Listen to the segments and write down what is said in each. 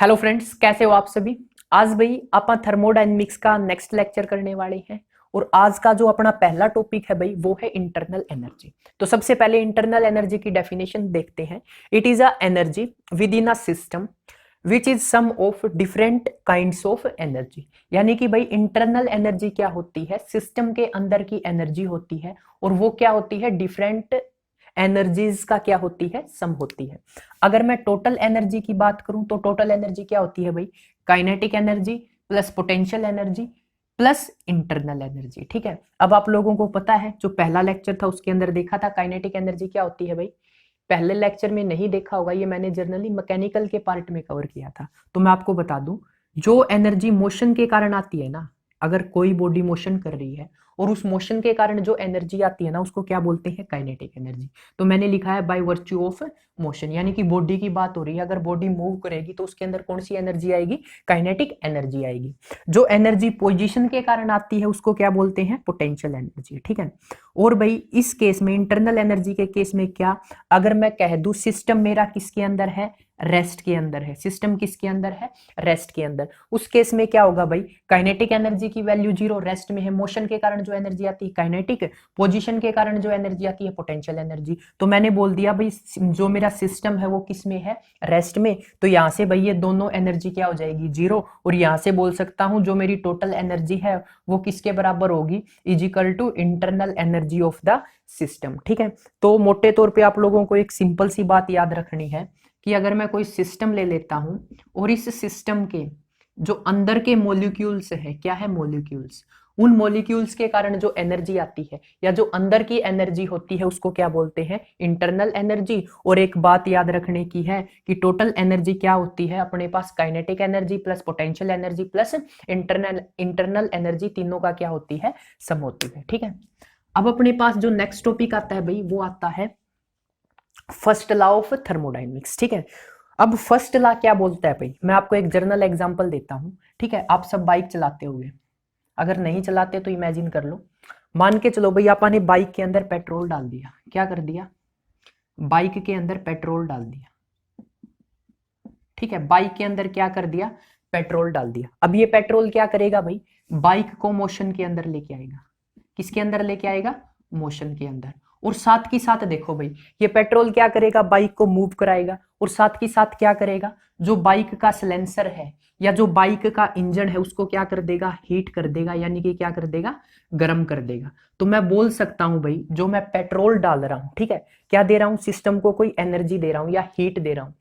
Hello friends, कैसे हो आप सभी। आज भाई अपन थर्मोडायनेमिक्स का नेक्स्ट लेक्चर करने वाले हैं। और आज का जो अपना पहला टॉपिक है भाई वो है इंटरनल एनर्जी। तो सबसे पहले इंटरनल एनर्जी की डेफिनेशन देखते हैं। It is a energy within a system which is sum of different kinds of energy. यानी कि भाई इंटरनल एनर्जी क्या होती है, सिस्टम के अंदर की एनर्जी होती है। और वो क्या होती है, डिफरेंट एनर्जीज का क्या होती है, सम होती है। अगर मैं टोटल एनर्जी की बात करूं तो टोटल एनर्जी क्या होती है भाई, kinetic energy plus potential energy plus internal energy. ठीक है, अब आप लोगों को पता है जो पहला लेक्चर था उसके अंदर देखा था काइनेटिक एनर्जी क्या होती है भाई। पहले लेक्चर में नहीं देखा होगा, ये मैंने जनरली मैकेनिकल के पार्ट में कवर किया था। तो मैं आपको बता दूं, जो एनर्जी मोशन के कारण आती है ना, अगर कोई बॉडी मोशन कर रही है और उस मोशन के कारण जो एनर्जी आती है ना उसको क्या बोलते हैं, काइनेटिक एनर्जी। तो मैंने लिखा है बाय वर्च्यू ऑफ मोशन, यानी कि बॉडी की बात हो रही है। अगर बॉडी मूव करेगी तो उसके अंदर कौन सी एनर्जी आएगी, काइनेटिक एनर्जी आएगी। जो एनर्जी पोजीशन के कारण आती है उसको क्या बोलते हैं, पोटेंशियल एनर्जी। ठीक है। और भाई इस केस में, इंटरनल एनर्जी के केस में क्या, अगर मैं कह दूं सिस्टम मेरा किसके अंदर है, रेस्ट के अंदर है। सिस्टम किसके अंदर है, रेस्ट के अंदर। उस केस में क्या होगा भाई, काइनेटिक एनर्जी की वैल्यू 0, रेस्ट में है। मोशन के कारण जो एनर्जी आती है काइनेटिक, पोजीशन के कारण जो एनर्जी आती है पोटेंशियल एनर्जी। तो मैंने बोल दिया भाई जो मेरा सिस्टम है वो किस में है, रेस्ट में। तो यहां से भाई ये दोनों एनर्जी क्या हो जाएगी, 0। और यहां से बोल सकता हूं जो मेरी टोटल एनर्जी है वो किसके बराबर होगी, is equal to internal energy of the system. ठीक है। तो मोटे तौर पे आप लोगों को एक सिंपल सी बात याद रखनी है कि अगर मैं कोई सिस्टम ले लेता हूं और इस सिस्टम के जो अंदर के मोलिक्यूल्स है, क्या है मोलिक्यूल्स, उन मोलिक्यूल्स के कारण जो एनर्जी आती है या जो अंदर की एनर्जी होती है उसको क्या बोलते हैं, इंटरनल एनर्जी। और एक बात याद रखने की है कि टोटल एनर्जी क्या होती है अपने पास, kinetic energy plus potential energy plus internal energy, तीनों का क्या होती है, सम होती है। ठीक है। अब अपने पास जो नेक्स्ट टॉपिक आता है भाई वो आता है फर्स्ट लॉ ऑफ थर्मोडाइनमिक्स। ठीक है। अब फर्स्ट लॉ क्या बोलता है भाई, मैं आपको एक जर्नल एग्जांपल देता हूं। ठीक है, आप सब बाइक चलाते हुए, अगर नहीं चलाते तो इमेजिन कर लो। मान के चलो भाई आपने बाइक के अंदर पेट्रोल डाल दिया। क्या कर दिया, बाइक के अंदर पेट्रोल डाल दिया। ठीक है, बाइक के अंदर क्या कर दिया, पेट्रोल डाल दिया। अब ये पेट्रोल क्या करेगा भाई, बाइक को मोशन के अंदर लेके आएगा। किसके अंदर लेके आएगा, मोशन के अंदर। और साथ की साथ देखो भाई, ये पेट्रोल क्या करेगा, बाइक को मूव कराएगा। और साथ की साथ क्या करेगा, जो बाइक का सिलेंसर है या जो बाइक का इंजन है उसको क्या कर देगा, हीट कर देगा, यानी कि क्या कर देगा, गर्म कर देगा। तो मैं बोल सकता हूं भाई जो मैं पेट्रोल डाल रहा हूं, ठीक है, क्या दे रहा हूं, सिस्टम को कोई एनर्जी दे रहा हूं या हीट दे रहा हूं।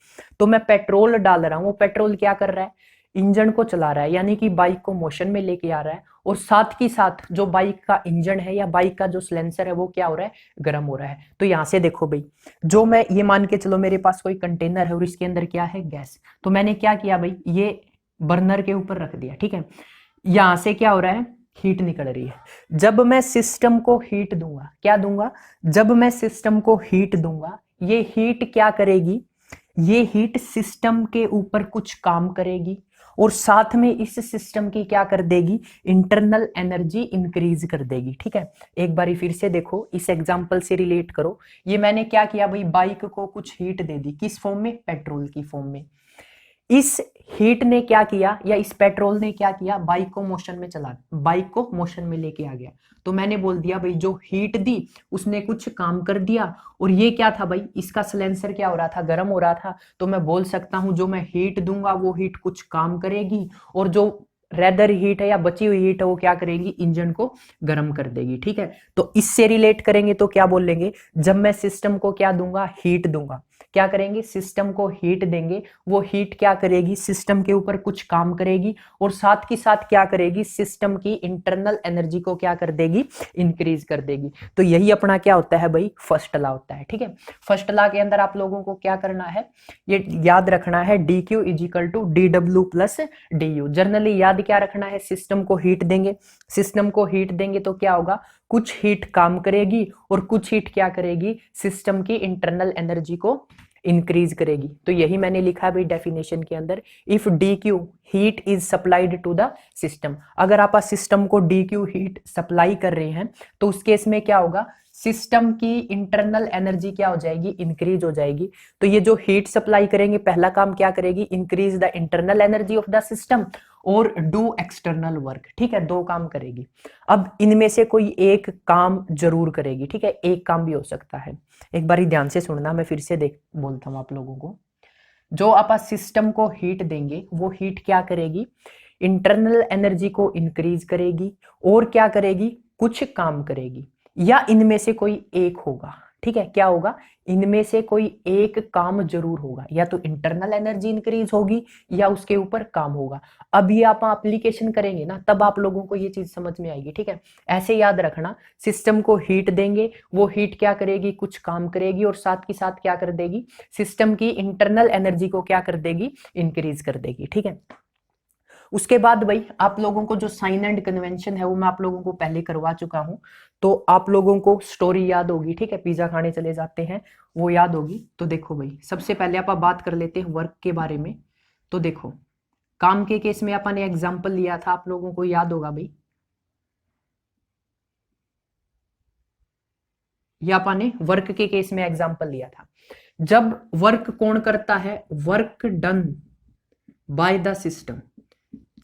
तो मैं पेट्रोल डाल रहा हूं, वो पेट्रोल क्या कर रहा है, इंजन को चला रहा है, यानी कि बाइक को मोशन में लेके आ रहा है। और साथ की साथ जो बाइक का इंजन है या बाइक का जो सिलेंसर है वो क्या हो रहा है, गर्म हो रहा है। तो यहां से देखो भाई, जो मैं ये मान के चलो मेरे पास कोई कंटेनर है और इसके अंदर क्या है, गैस। तो मैंने क्या किया भाई, ये बर्नर के ऊपर रख दिया। ठीक है, यहां से क्या हो रहा है, हीट निकल रही है। जब मैं सिस्टम को हीट दूंगा, क्या दूंगा, जब मैं सिस्टम को हीट दूंगा, ये हीट क्या करेगी, ये हीट सिस्टम के ऊपर कुछ काम करेगी और साथ में इस सिस्टम की क्या कर देगी, इंटरनल एनर्जी इंक्रीज कर देगी। ठीक है, एक बारी फिर से देखो, इस एग्जांपल से रिलेट करो। ये मैंने क्या किया भाई, बाइक को कुछ हीट दे दी, किस फॉर्म में, पेट्रोल की फॉर्म में। इस हीट ने क्या किया या इस पेट्रोल ने क्या किया, बाइक को मोशन में चला, बाइक को मोशन में लेके आ गया। तो मैंने बोल दिया भाई जो हीट दी उसने कुछ काम कर दिया। और ये क्या था भाई, इसका सिलेंसर क्या हो रहा था, गर्म हो रहा था। तो मैं बोल सकता हूं जो मैं हीट दूंगा वो हीट कुछ काम करेगी और जो रेदर हीट है या बची हुई हीट है वो क्या करेगी, इंजन को गर्म कर देगी। ठीक है, तो इससे रिलेट करेंगे तो क्या बोलेंगे, जब मैं सिस्टम को क्या दूंगा, हीट दूंगा, क्या करेंगे, सिस्टम को हीट देंगे, वो हीट क्या करेगी, सिस्टम के ऊपर कुछ काम करेगी और साथ की साथ क्या करेगी, सिस्टम की इंटरनल एनर्जी को क्या कर देगी, इंक्रीज कर देगी। तो यही अपना क्या होता है भाई, फर्स्ट लॉ होता है। ठीक है, फर्स्ट लॉ के अंदर आप लोगों को क्या करना है, ये याद रखना है, D Q is equal to D W plus D U. Generally याद क्या रखना है, सिस्टम को हीट देंगे, सिस्टम को हीट देंगे तो क्या होगा, कुछ हीट काम करेगी और कुछ हीट क्या करेगी, सिस्टम की इंटरनल एनर्जी को इंक्रीज करेगी। तो यही मैंने लिखा है भाई डेफिनेशन के अंदर, if D Q heat is supplied to the system. अगर आप सिस्टम को डी क्यू हीट सप्लाई कर रहे हैं तो उस केस में क्या होगा, सिस्टम की इंटरनल एनर्जी क्या हो जाएगी, इंक्रीज हो जाएगी। तो ये जो हीट सप्लाई करेंगे पहला काम क्या करेगी, increase the internal energy of the system और डू एक्सटर्नल वर्क। ठीक है, दो काम करेगी। अब इनमें से कोई एक काम जरूर करेगी। ठीक है, एक काम भी हो सकता है। एक बारी ध्यान से सुनना, मैं फिर से बोलता हूं आप लोगों को। जो आप सिस्टम को हीट देंगे वो हीट क्या करेगी, इंटरनल एनर्जी को इंक्रीज करेगी और क्या करेगी, कुछ काम करेगी, या इनमें से कोई एक होगा। ठीक है, क्या होगा, इनमें से कोई एक काम जरूर होगा, या तो इंटरनल एनर्जी इंक्रीज होगी या उसके ऊपर काम होगा। अब ये आप एप्लीकेशन करेंगे ना, तब आप लोगों को ये चीज समझ में आएगी। ठीक है, ऐसे याद रखना, सिस्टम को हीट देंगे, वो हीट क्या करेगी, कुछ काम करेगी और साथ के साथ क्या कर देगी, सिस्टम की इंटरनल एनर्जी को क्या कर देगी, इंक्रीज कर देगी। ठीक है, उसके बाद भाई आप लोगों को जो साइन एंड कन्वेंशन है वो मैं आप लोगों को पहले करवा चुका हूं, तो आप लोगों को स्टोरी याद होगी। ठीक है, पिज्जा खाने चले जाते हैं, वो याद होगी। तो देखो भाई, सबसे पहले आप बात कर लेते हैं वर्क के बारे में। तो देखो, काम के केस में अपन ने एग्जाम्पल लिया था, आप लोगों को याद होगा भाई, ये अपन ने वर्क के केस में एग्जाम्पल लिया था। जब वर्क कौन करता है, work done by the system.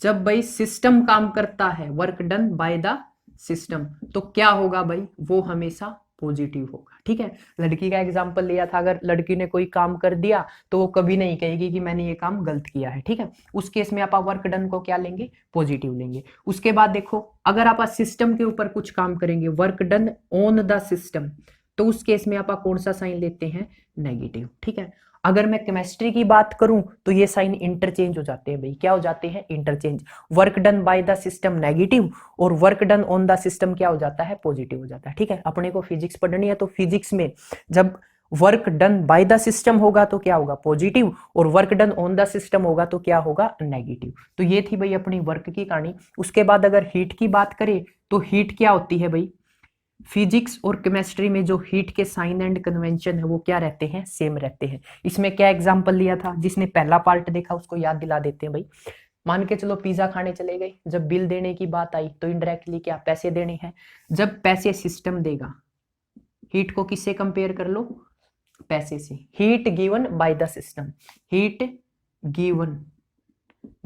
जब भाई सिस्टम काम करता है, work done by the system, तो क्या होगा भाई, वो हमेशा पॉजिटिव होगा। ठीक है, लड़की का एग्जांपल लिया था, अगर लड़की ने कोई काम कर दिया तो वो कभी नहीं कहेगी कि मैंने ये काम गलत किया है। ठीक है, उस केस में आप वर्क डन को क्या लेंगे, पॉजिटिव लेंगे। उसके बाद देखो, अगर आप सिस्टम के ऊपर कुछ काम करेंगे, work done on the system, तो उस केस में आप कौन सा साइन लेते हैं, नेगेटिव। ठीक है, अगर मैं केमिस्ट्री की बात करूं तो ये साइन इंटरचेंज हो जाते हैं भाई, क्या हो जाते हैं, interchange. Work done by the system negative और work done on the system क्या हो जाता है, पॉजिटिव हो जाता है। ठीक है, अपने को फिजिक्स पढ़नी है, तो फिजिक्स में जब work done by the system होगा तो क्या होगा, पॉजिटिव, और work done on the system होगा तो क्या होगा, नेगेटिव। तो ये थी भाई अपनी वर्क की कहानी। उसके बाद अगर हीट की बात करें तो हीट क्या होती है भाई, फिजिक्स और केमिस्ट्री में जो हीट के साइन एंड कन्वेंशन है वो क्या रहते हैं, सेम रहते हैं। इसमें क्या एग्जांपल लिया था, जिसने पहला पार्ट देखा उसको याद दिला देते हैं भाई। मान के चलो पिज्जा खाने चले गए, जब बिल देने की बात आई तो इनडायरेक्टली क्या, पैसे देने हैं। जब पैसे सिस्टम देगा, हीट को किससे कंपेयर कर लो, पैसे से। Heat given by the system, heat given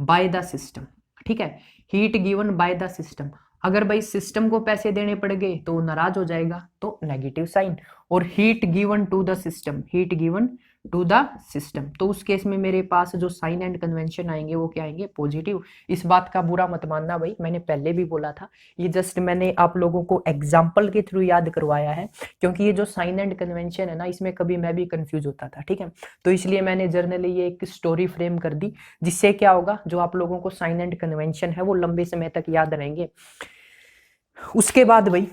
by the system. ठीक है, heat given by the system. अगर भाई सिस्टम को पैसे देने पड़ गए तो वो नाराज हो जाएगा, तो नेगेटिव साइन। और heat given to the system, heat given to the system, तो उस केस में मेरे पास जो साइन एंड कन्वेंशन आएंगे वो क्या आएंगे, पॉजिटिव। इस बात का बुरा मत मानना भाई, मैंने पहले भी बोला था, ये जस्ट मैंने आप लोगों को एग्जाम्पल के थ्रू याद करवाया है, क्योंकि ये जो साइन एंड कन्वेंशन है ना, इसमें कभी मैं भी कंफ्यूज होता था। ठीक है, तो इसलिए मैंने जर्नली ये एक स्टोरी फ्रेम कर दी, जिससे क्या होगा, जो आप लोगों को साइन एंड कन्वेंशन है वो लंबे समय तक याद रहेंगे। उसके बाद भाई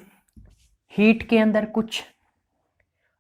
हीट के अंदर कुछ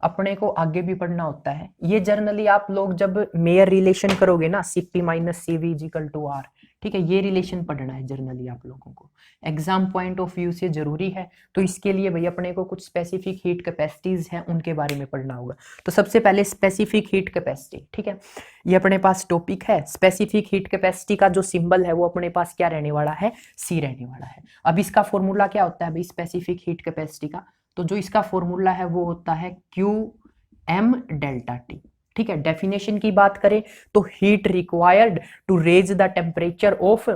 अपने को आगे भी पढ़ना होता है। ये जर्नली आप लोग जब मेयर रिलेशन करोगे ना, Cp minus CV equal to R, ठीक है, ये रिलेशन पढ़ना है जर्नली आप लोगों को, एग्जाम पॉइंट ऑफ व्यू से जरूरी है। तो इसके लिए भाई अपने को कुछ स्पेसिफिक हीट कैपेसिटीज हैं, उनके बारे में पढ़ना होगा। तो सबसे पहले स्पेसिफिक हीट कैपेसिटी। ठीक है, ये अपने पास टॉपिक है। स्पेसिफिक हीट कैपेसिटी का जो सिंबल है वो अपने पास क्या रहने वाला है, C रहने वाला है। अब इसका फॉर्मूला क्या होता है भाई, स्पेसिफिक हीट कैपेसिटी का, तो जो इसका फॉर्मूला है वो होता है QM डेल्टा T। ठीक है, डेफिनेशन की बात करें तो heat required to raise the temperature of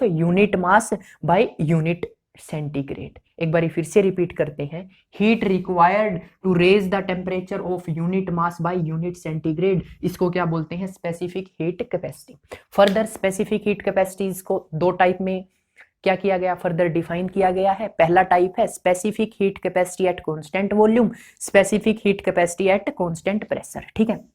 unit mass by unit centigrade. एक बार फिर से रिपीट करते हैं, heat required to raise the temperature of unit mass by unit centigrade, इसको क्या बोलते हैं, specific heat capacity. Further specific heat capacities को दो टाइप में क्या किया गया, फर्दर डिफाइन किया गया है। पहला टाइप है specific heat capacity at constant volume, specific heat capacity at constant pressure. ठीक है,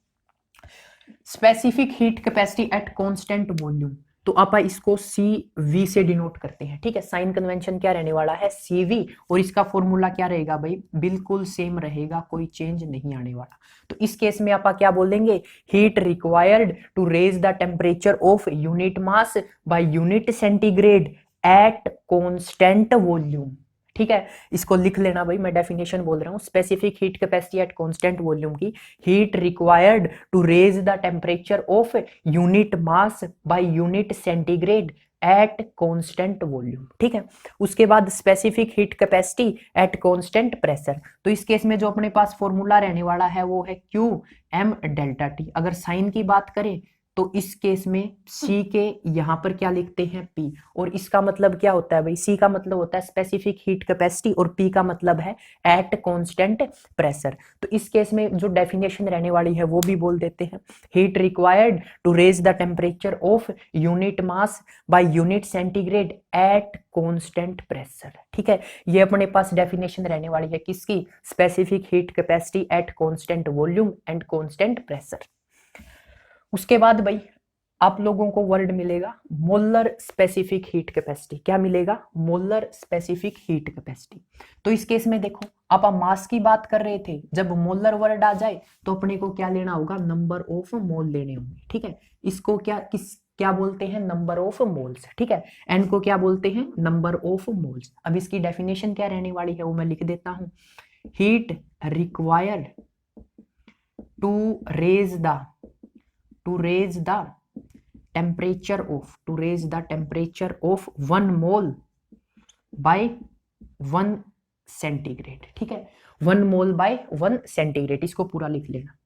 specific heat capacity at constant volume, तो आप इसको CV से डिनोट करते हैं। ठीक है, साइन कन्वेंशन क्या रहने वाला है, CV, और इसका फॉर्मूला क्या रहेगा भाई, बिल्कुल सेम रहेगा, कोई चेंज नहीं आने वाला। तो इस केस में आप क्या बोल देंगे, heat required to raise the temperature of unit mass by unit centigrade at constant volume. ठीक है, इसको लिख लेना भाई, मैं डेफिनेशन बोल रहा हूँ। Specific heat capacity at constant volume की heat required to raise the temperature of unit mass by unit centigrade at constant volume. ठीक है, उसके बाद specific heat capacity at constant pressure. तो इस केस में जो अपने पास फॉर्मूला रहने वाला है वो है क्यू एम डेल्टा टी। अगर साइन की बात करें तो इस केस में C के यहां पर क्या लिखते हैं P, और इसका मतलब क्या होता है भाई, C का मतलब होता है स्पेसिफिक हीट कैपेसिटी और P का मतलब है एट कांस्टेंट प्रेशर। तो इस केस में जो डेफिनेशन रहने वाली है वो भी बोल देते हैं, heat required to raise the temperature of unit mass by unit centigrade at constant pressure. ठीक है, ये अपने पास डेफिनेशन रहने वाली है किसकी, specific heat capacity at constant volume and constant pressure. उसके बाद भाई आप लोगों को वर्ड मिलेगा मोलर स्पेसिफिक हीट कैपेसिटी। क्या मिलेगा, मोलर स्पेसिफिक हीट कैपेसिटी। तो इस केस में देखो, आप मास की बात कर रहे थे, जब मोलर वर्ड आ जाए तो अपने को क्या लेना होगा, नंबर ऑफ मोल लेने होंगे। ठीक है, इसको क्या बोलते हैं, नंबर ऑफ मोल्स। ठीक है, एन को क्या बोलते हैं, नंबर ऑफ मोल्स। अब इसकी डेफिनेशन क्या रहने वाली है वो मैं लिख देता हूं, heat required to raise the temperature of 1 mole by 1 centigrade. ठीक है, 1 मोल बाय 1 सेंटीग्रेड, इसको पूरा लिख लेना।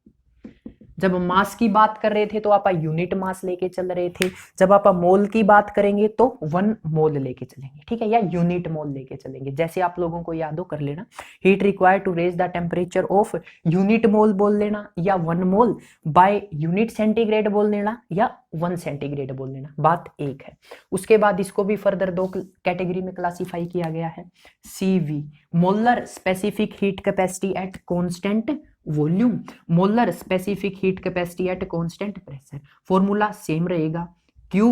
जब मास की बात कर रहे थे तो आप यूनिट मास लेके चल रहे थे, जब आप मोल की बात करेंगे तो 1 मोल लेके चलेंगे। ठीक है, या यूनिट मोल लेके चलेंगे, जैसे आप लोगों को याद हो कर लेना। Heat required to raise the temperature of unit mole बोल लेना, या 1 मोल बाय यूनिट सेंटीग्रेड बोल लेना, या 1 सेंटीग्रेड बोल लेना, बात एक है। उसके बाद इसको भी फर्दर 2 कैटेगरी में क्लासिफाई किया गया है, CV molar specific heat capacity at constant volume, molar specific heat capacity at constant pressure. Formula same रहेगा, Q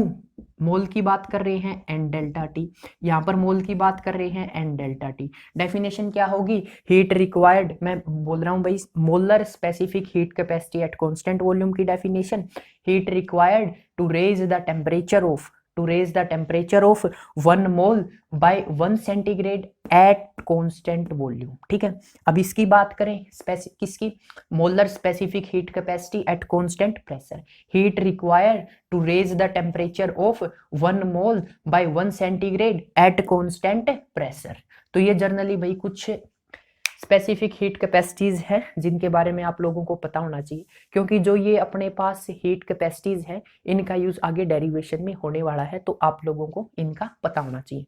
मोल की बात कर रहे हैं एन डेल्टा टी, यहां पर मोल की बात कर रहे हैं एन डेल्टा टी। डेफिनेशन क्या होगी, हीट रिक्वायर्ड, मैं बोल रहा हूं भाई molar specific heat capacity at constant volume की definition, heat required to raise the temperature of 1 mole by 1 centigrade at constant volume. ठीक है, अब इसकी बात करें किसकी, molar specific heat capacity at constant pressure, heat required to raise the temperature of 1 mole by 1 centigrade at constant pressure. तो ये generally भाई कुछ स्पेसिफिक हीट कैपेसिटीज है जिनके बारे में आप लोगों को पता होना चाहिए, क्योंकि जो ये अपने पास हीट कैपेसिटीज है इनका यूज आगे डेरिवेशन में होने वाला है, तो आप लोगों को इनका पता होना चाहिए।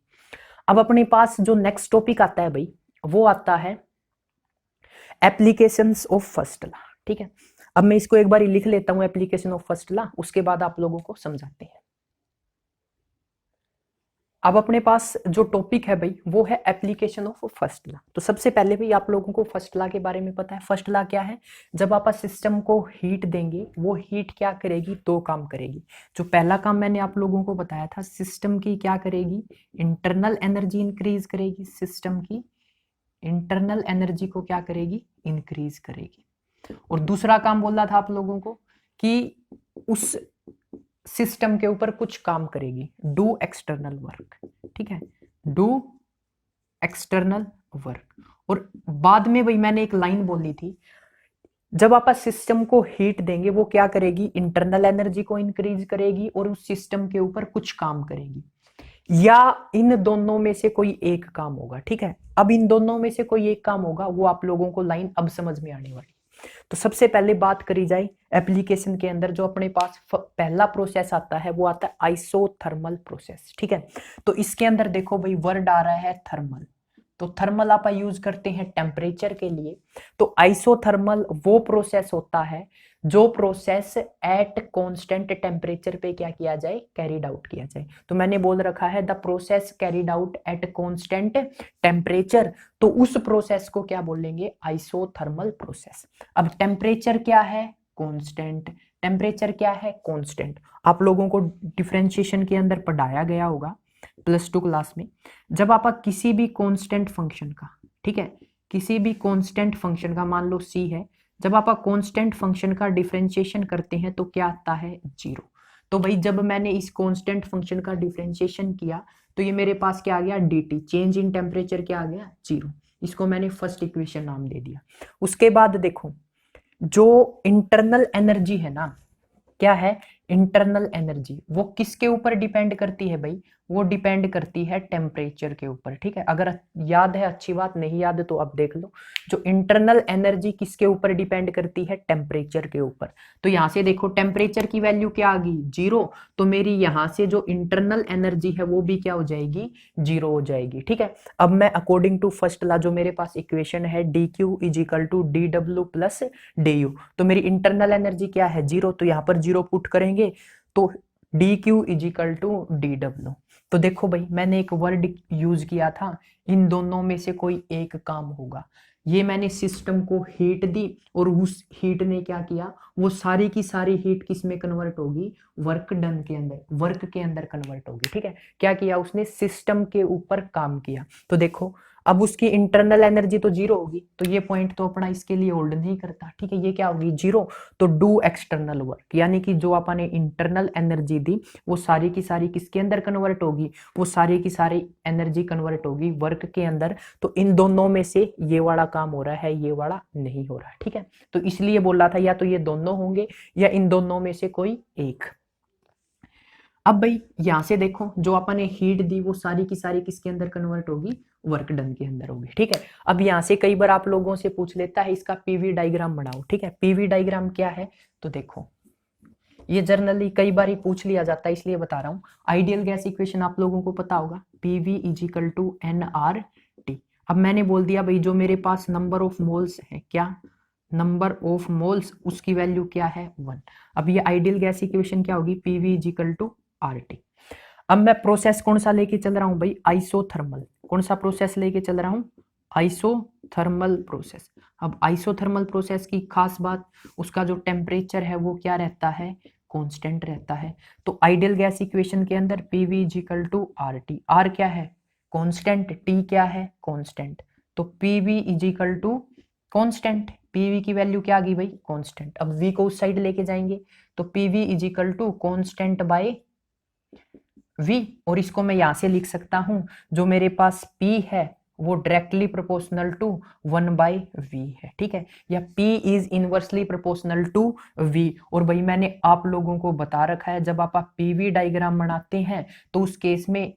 अब अपने पास जो नेक्स्ट टॉपिक आता है भाई वो आता है एप्लीकेशंस ऑफ फर्स्ट लॉ। ठीक है, अब मैं इसको एक बार लिख लेता हूं एप्लीकेशन ऑफ फर्स्ट लॉ, उसके बाद आप लोगों को समझाते हैं। अब अपने पास जो टॉपिक है भाई वो है एप्लीकेशन ऑफ फर्स्ट लॉ। तो सबसे पहले भाई आप लोगों को फर्स्ट लॉ के बारे में पता है। फर्स्ट लॉ क्या है, जब आप सिस्टम को हीट देंगे वो हीट क्या करेगी, 2 काम करेगी। जो पहला काम मैंने आप लोगों को बताया था, सिस्टम की क्या करेगी, इंटरनल एनर्जी इंक्रीज करेगी, सिस्टम की इंटरनल एनर्जी को क्या करेगी, इंक्रीज करेगी। और दूसरा काम बोला था आप लोगों को कि उस सिस्टम के ऊपर कुछ काम करेगी, डू एक्सटर्नल वर्क। ठीक है, डू एक्सटर्नल वर्क। और बाद में भाई मैंने एक लाइन बोली थी, जब आप सिस्टम को हीट देंगे वो क्या करेगी, इंटरनल एनर्जी को इंक्रीज करेगी और उस सिस्टम के ऊपर कुछ काम करेगी, या इन दोनों में से कोई एक काम होगा। ठीक है, अब इन दोनों में से कोई एक काम होगा, वो आप लोगों को लाइन अब समझ में आने वाली। तो सबसे पहले बात करी जाए एप्लीकेशन के अंदर, जो अपने पास पहला प्रोसेस आता है वो आता है आइसोथर्मल प्रोसेस। ठीक है, तो इसके अंदर देखो भाई वर्ड आ रहा है थर्मल, तो थर्मल आप यूज करते हैं टेम्परेचर के लिए। तो आइसोथर्मल वो प्रोसेस होता है जो प्रोसेस एट कांस्टेंट टेम्परेचर पे क्या किया जाए, कैरिड आउट किया जाए। तो मैंने बोल रखा है the process carried out at constant temperature, तो उस प्रोसेस को क्या बोलेंगे, आइसोथर्मल प्रोसेस। अब टेम्परेचर क्या है, कांस्टेंट, टेम्परेचर क्या है, कांस्टेंट। आप लोगों को डिफरेंशिएशन के अंदर पढ़ाया गया होगा +2 क्लास में, जब आप किसी भी कांस्टेंट फंक्शन का, ठीक है, किसी भी कांस्टेंट फंक्शन का, मान लो c है, जब आप कांस्टेंट फंक्शन का डिफरेंशिएशन करते हैं तो क्या आता है, 0। तो भाई जब मैंने इस कांस्टेंट फंक्शन का डिफरेंशिएशन किया तो तो ये मेरे पास क्या आ गया, dt, चेंज इन टेम्परेचर क्या आ गया, 0। इसको मैंने फर्स्ट इक्वेशन नाम दे दिया। उसके बाद देखो जो इंटरनल एनर्जी है ना, क्या है, इंटरनल एनर्जी, वो किसके ऊपर डिपेंड करती है भाई, वो डिपेंड करती है टेम्परेचर के ऊपर। ठीक है, अगर याद है अच्छी बात, नहीं याद तो अब देख लो। जो इंटरनल एनर्जी किसके ऊपर डिपेंड करती है, टेम्परेचर के ऊपर। तो यहां से देखो टेम्परेचर की वैल्यू क्या आ गई, 0, तो मेरी यहां से जो इंटरनल एनर्जी है वो भी क्या हो जाएगी, 0 हो जाएगी। ठीक है, अब मैं अकॉर्डिंग टू फर्स्ट ला जो मेरे पास इक्वेशन है D Q is equal to D W plus D U, तो मेरी इंटरनल एनर्जी क्या है, 0, तो यहाँ पर 0 पुट करेंगे तो D Q is equal to D W. तो देखो भाई मैंने एक वर्ड यूज किया था, इन दोनों में से कोई एक काम होगा। ये मैंने सिस्टम को हीट दी और उस हीट ने क्या किया, वो सारी की सारी हीट किस में कन्वर्ट होगी, वर्क डन के अंदर, वर्क के अंदर कन्वर्ट होगी। ठीक है, क्या किया उसने, सिस्टम के ऊपर काम किया। तो देखो अब उसकी इंटरनल एनर्जी तो 0 होगी, तो ये पॉइंट तो अपना इसके लिए होल्ड नहीं करता। ठीक है, ये क्या होगी, 0। तो डू एक्सटर्नल वर्क, यानी कि जो अपन ने इंटरनल एनर्जी दी वो सारी की सारी किसके अंदर कन्वर्ट होगी, वो सारी की सारी एनर्जी कन्वर्ट होगी वर्क के अंदर। तो इन दोनों में से ये वाला काम हो रहा है, ये वाला नहीं हो रहा। ठीक है, तो इसलिए बोल रहा था या तो ये दोनों होंगे या इन दोनों में से कोई एक। अब भाई यहां से देखो जो अपन ने हीट दी वो सारी की सारी किसके अंदर कन्वर्ट होगी, वर्क डन के अंदर होगी। ठीक है, अब यहां से कई बार आप लोगों से पूछ लेता है इसका पीवी डायग्राम बनाओ। ठीक है, पीवी डायग्राम क्या है, तो देखो ये जनरली कई बार ही पूछ लिया जाता है इसलिए बता रहा हूं। आइडियल गैस इक्वेशन आप लोगों को पता होगा, PV is equal to nRT। अब मैंने बोल दिया भाई जो मेरे पास नंबर ऑफ मोल्स है, क्या नंबर ऑफ मोल्स, उसकी वैल्यू क्या है, 1। अब ये आइडियल गैस इक्वेशन क्या होगी, PV is equal to RT। अब मैं प्रोसेस कौन सा लेके चल रहा हूं भाई, आइसोथर्मल। कौन सा प्रोसेस लेके चल रहा हूं, आइसोथर्मल प्रोसेस। अब आइसोथर्मल प्रोसेस की खास बात, उसका जो टेम्परेचर है वो क्या रहता है, कांस्टेंट रहता है। तो आइडियल गैस इक्वेशन के अंदर PV is equal to RT, R क्या है, कांस्टेंट, टी क्या है, कांस्टेंट। तो PV is equal to constant, PV की वैल्यू क्या आ गई भाई, कांस्टेंट। अब वी को उस साइड लेके जाएंगे तो PV is equal to constant by V, और इसको मैं यहां से लिख सकता हूं जो मेरे पास P है वो डायरेक्टली प्रोपोर्शनल टू 1/V है। ठीक है, या P is inversely proportional to V। और भाई मैंने आप लोगों को बता रखा है जब आप PV डायग्राम बनाते हैं तो उस केस में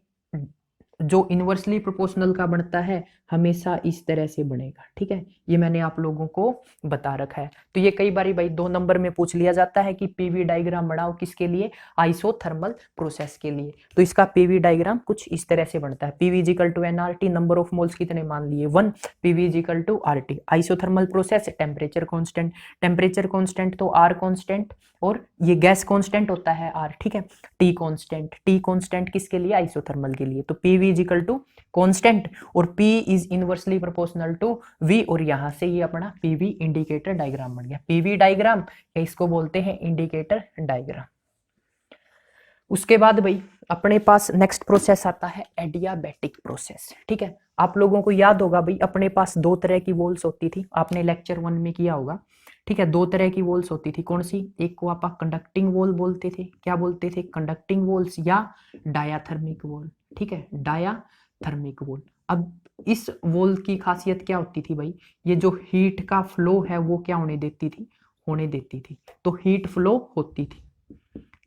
जो इनवर्सली प्रोपोर्शनल का बनता है हमेशा इस तरह से बनेगा। ठीक है, ये मैंने आप लोगों को बता रखा है। तो ये कई बार भाई 2 नंबर में पूछ लिया जाता है कि पीवी डायग्राम बनाओ किसके लिए, आइसोथर्मल प्रोसेस के लिए। तो इसका पीवी डायग्राम कुछ इस तरह से बनता है, PV equal to nRT, number of moles कितने मान लिए 1, PV equal to RT। Isothermal process, temperature constant, temperature constant तो R कांस्टेंट, और ये गैस कांस्टेंट होता है R। ठीक है, T कांस्टेंट, T कांस्टेंट किसके लिए, आइसोथर्मल के लिए। तो पीवी इक्वल टू कांस्टेंट और P is inversely proportional to V, और यहां से ये अपना पीवी इंडिकेटर डायग्राम बन गया। पीवी डायग्राम या इसको बोलते हैं इंडिकेटर डायग्राम। उसके बाद भाई अपने पास नेक्स्ट प्रोसेस आता है एडियाबैटिक प्रोसेस। ठीक है, आप लोगों को याद होगा भाई अपने पास 2 तरह की वॉल्स होती थी, आपने लेक्चर 1 में किया होगा। ठीक है, 2 तरह की वॉल्स होती थी, कौन सी, एक को आप कंडक्टिंग वॉल बोलते थे, क्या बोलते थे, कंडक्टिंग वॉल्स या डायाथर्मिक वॉल। ठीक है, डायाथर्मिक वॉल। अब इस वॉल की खासियत क्या होती थी भाई, ये जो हीट का फ्लो है वो क्या होने देती थी, होने देती थी। तो हीट फ्लो होती थी,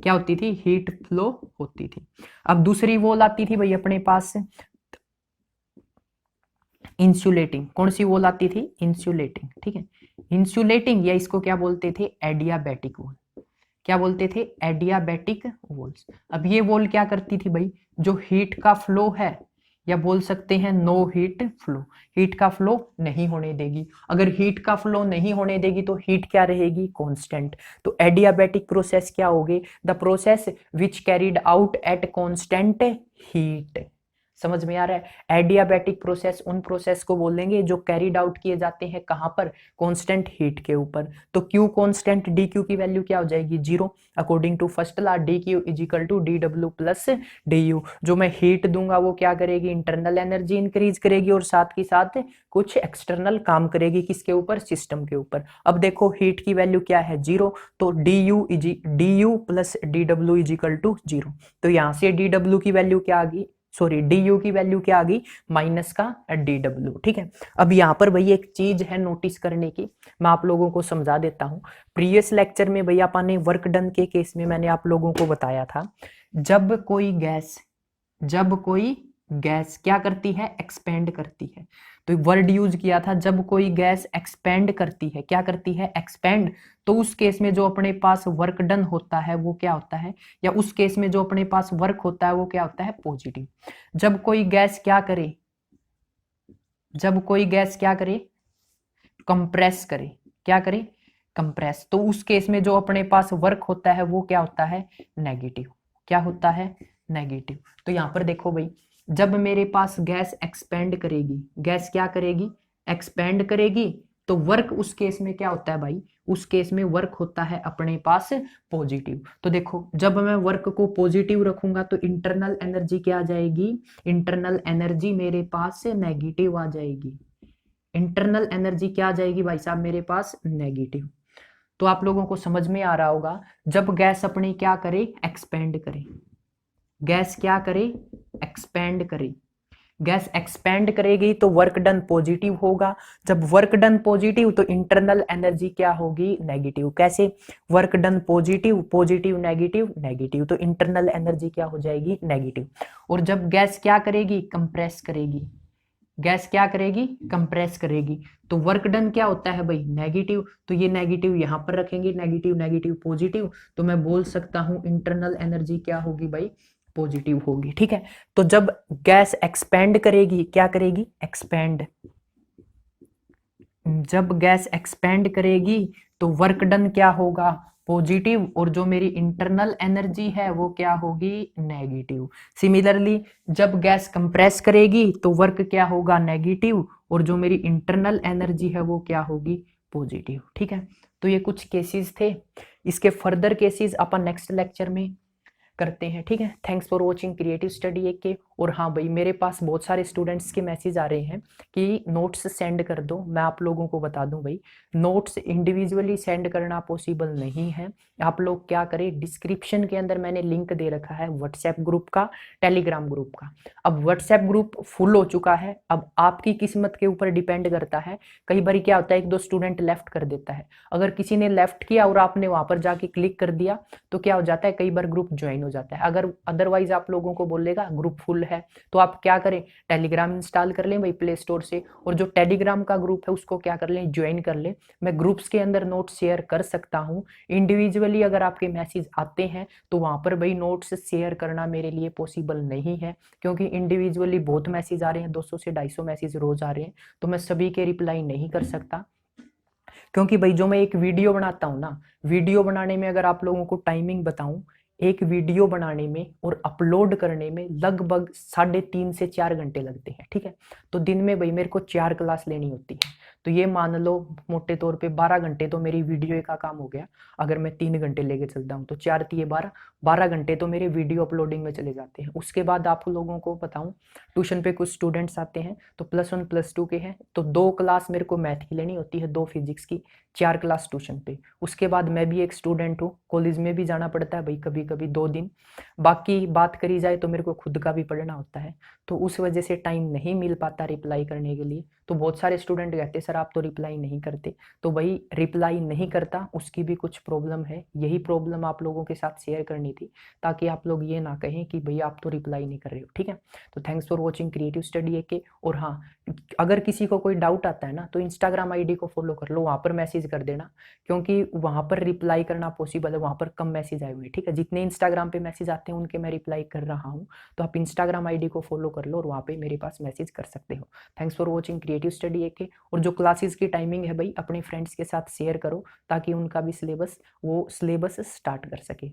क्या होती थी, हीट फ्लो होती थी। अब दूसरी वॉल आती थी भाई अपने पास इंसुलेटिंग, कौन सी वॉल आती थी, इंसुलेटिंग। ठीक है, इंसुलेटिंग या इसको क्या बोलते थे, एडियाबैटिक वॉल। क्या बोलते थे, एडियाबैटिक वॉल्स। अब ये वॉल क्या करती थी भाई, जो हीट का फ्लो है, या बोल सकते हैं नो हीट फ्लो, हीट का फ्लो नहीं होने देगी। अगर हीट का फ्लो नहीं होने देगी तो हीट क्या रहेगी, कांस्टेंट। तो एडियाबैटिक प्रोसेस क्या होगी, the process which carried out at constant heat. समझ में आ रहा है, एडियाबैटिक प्रोसेस उन प्रोसेस को बोलेंगे जो कैरिड आउट किए जाते हैं कहां पर, कांस्टेंट हीट के ऊपर। तो क्यू कांस्टेंट, डी क्यू की वैल्यू क्या हो जाएगी, 0, according to first law D Q is equal to D W plus D U. जो मैं हीट दूंगा वो क्या करेगी, इंटरनल एनर्जी इंक्रीज करेगी और साथ के साथ कुछ एक्सटर्नल काम करेगी, किसके ऊपर, सिस्टम के ऊपर। अब देखो हीट की वैल्यू क्या है, 0, तो D U plus D W is equal to 0। तो यहां से डी डब्ल्यू की वैल्यू क्या आ गई, सॉरी डी यू की वैल्यू क्या आ गई, माइनस का डी डब्ल्यू। ठीक है, अब यहाँ पर भाई एक चीज है नोटिस करने की, मैं आप लोगों को समझा देता हूँ। प्रीवियस लेक्चर में भैया अपन ने वर्क डन के केस में मैंने आप लोगों को बताया था, जब कोई गैस क्या करती है, एक्सपेंड करती है, तो वर्ड यूज किया था जब कोई गैस एक्सपेंड करती है, क्या करती है, एक्सपेंड, तो उस केस में जो अपने पास वर्क डन होता है वो क्या होता है, या उस केस में जो अपने पास वर्क होता है वो क्या होता है, पॉजिटिव। जब कोई गैस क्या करे, कंप्रेस करे, क्या करे, कंप्रेस, तो उस केस में जो अपने पास वर्क होता है वो क्या होता है, नेगेटिव। क्या होता है, नेगेटिव। तो यहां पर देखो भाई, जब मेरे पास गैस एक्सपेंड करेगी, गैस क्या करेगी, एक्सपेंड करेगी, तो वर्क उस केस में क्या होता है भाई, उस केस में वर्क होता है अपने पास पॉजिटिव। तो देखो जब मैं वर्क को पॉजिटिव रखूंगा तो इंटरनल एनर्जी क्या आ जाएगी, इंटरनल एनर्जी मेरे पास से नेगेटिव आ जाएगी। इंटरनल एनर्जी क्या आ जाएगी भाई साहब मेरे पास, नेगेटिव। तो आप लोगों को समझ में आ रहा होगा, जब गैस अपनी क्या करे, एक्सपेंड करे, गैस क्या करे, एक्सपेंड करे, गैस एक्सपेंड करेगी तो वर्क डन पॉजिटिव होगा। जब वर्क डन पॉजिटिव तो इंटरनल एनर्जी क्या होगी, नेगेटिव। कैसे, work done positive, positive negative, negative, तो इंटरनल एनर्जी क्या हो जाएगी, नेगेटिव। और जब गैस क्या करेगी, कंप्रेस करेगी, गैस क्या करेगी, कंप्रेस करेगी, तो वर्क डन क्या होता है भाई, नेगेटिव, तो ये नेगेटिव यहां पर रखेंगे, नेगेटिव नेगेटिव पॉजिटिव, तो मैं बोल सकता हूं इंटरनल एनर्जी क्या होगी भाई, पॉजिटिव होगी। ठीक है, तो जब गैस एक्सपेंड करेगी, क्या करेगी, एक्सपेंड, जब गैस एक्सपेंड करेगी तो वर्क डन क्या होगा, पॉजिटिव, और जो मेरी इंटरनल एनर्जी है वो क्या होगी, नेगेटिव। सिमिलरली जब गैस कंप्रेस करेगी तो वर्क क्या होगा, नेगेटिव, और जो मेरी इंटरनल एनर्जी है वो क्या होगी, पॉजिटिव। ठीक है, तो ये कुछ केसेस थे, इसके फर्दर केसेस अपन नेक्स्ट लेक्चर में करते हैं। ठीक है, thanks for watching creative study एक के। और हाँ भाई, मेरे पास बहुत सारे स्टूडेंट्स के मैसेज आ रहे हैं कि नोट्स सेंड कर दो। मैं आप लोगों को बता दूं भाई, नोट्स इंडिविजुअली सेंड करना पॉसिबल नहीं है। आप लोग क्या करें, डिस्क्रिप्शन के अंदर मैंने लिंक दे रखा है व्हाट्सएप ग्रुप का, टेलीग्राम ग्रुप का। अब व्हाट्सएप ग्रुप फुल हो चुका है, अब आपकी किस्मत के ऊपर डिपेंड करता है। कई बार क्या होता है, एक दो स्टूडेंट लेफ्ट कर देता है, अगर किसी ने लेफ्ट किया और आपने वहां पर जाके क्लिक कर दिया तो क्या हो जाता है, कई बार ग्रुप ज्वाइन हो जाता है। अगर अदरवाइज आप लोगों को बोलेगा ग्रुप फुल है, तो आप क्या करें, टेलीग्राम इंस्टॉल कर लें भाई प्ले स्टोर से, और जो टेलीग्राम का ग्रुप है उसको क्या कर लें, ज्वाइन कर लें। मैं ग्रुप्स के अंदर नोट शेयर कर सकता हूं। इंडिविजुअली अगर आपके मैसेज आते हैं तो वहां पर भाई नोट्स शेयर करना मेरे लिए पॉसिबल नहीं है, क्योंकि इंडिविजुअली बहुत मैसेज आ रहे हैं, 200 से 250 मैसेज रोज आ रहे हैं, तो मैं सभी के रिप्लाई नहीं कर सकता। क्योंकि भाई जो मैं एक वीडियो बनाता हूँ ना, वीडियो बनाने में अगर आप लोगों को टाइमिंग बताऊं, एक वीडियो बनाने में और अपलोड करने में लगभग 3.5 से 4 घंटे लगते हैं। ठीक है, तो दिन में भाई मेरे को 4 क्लास लेनी होती है, तो ये मान लो मोटे तौर पे 12 घंटे तो मेरी वीडियो का काम हो गया। अगर मैं 3 घंटे लेके चलता हूँ तो 4 तिये 12 घंटे तो मेरे वीडियो अपलोडिंग में चले जाते हैं। उसके बाद आप लोगों को बताऊं, ट्यूशन पे कुछ स्टूडेंट्स आते हैं तो +1 +2 के हैं, तो 2 क्लास मेरे को मैथ की लेनी होती है, 2 फिजिक्स की, 4 क्लास ट्यूशन पे। उसके बाद मैं भी एक स्टूडेंट हूँ, कॉलेज में भी जाना पड़ता है भाई कभी कभी 2 दिन। बाकी बात करी जाए तो मेरे को खुद का भी पढ़ना होता है, तो उस वजह से टाइम नहीं मिल पाता रिप्लाई करने के लिए। तो बहुत सारे स्टूडेंट कहते हैं सर आप तो रिप्लाई नहीं करते, तो भाई रिप्लाई नहीं करता उसकी भी कुछ प्रॉब्लम है, यही प्रॉब्लम आप लोगों के साथ शेयर करनी थी, ताकि आप लोग ये ना कहें कि भैया आप तो रिप्लाई नहीं कर रहे हो। ठीक है, तो thanks for watching creative study के। और हाँ, अगर किसी को कोई डाउट आता है ना तो इंस्टाग्राम आईडी को फॉलो कर लो, वहां पर मैसेज कर देना, क्योंकि वहां पर रिप्लाई करना पॉसिबल है, वहां पर कम मैसेज आए हुए। ठीक है, जितने इंस्टाग्राम पे मैसेज आते हैं उनके मैं रिप्लाई कर रहा हूँ, तो आप इंस्टाग्राम आईडी को फॉलो कर लो और वहाँ पे मेरे पास मैसेज कर सकते हो। Thanks for watching creative study के। और जो क्लासेस की टाइमिंग है भाई अपने फ्रेंड्स के साथ शेयर करो, ताकि उनका भी सिलेबस स्टार्ट कर सके।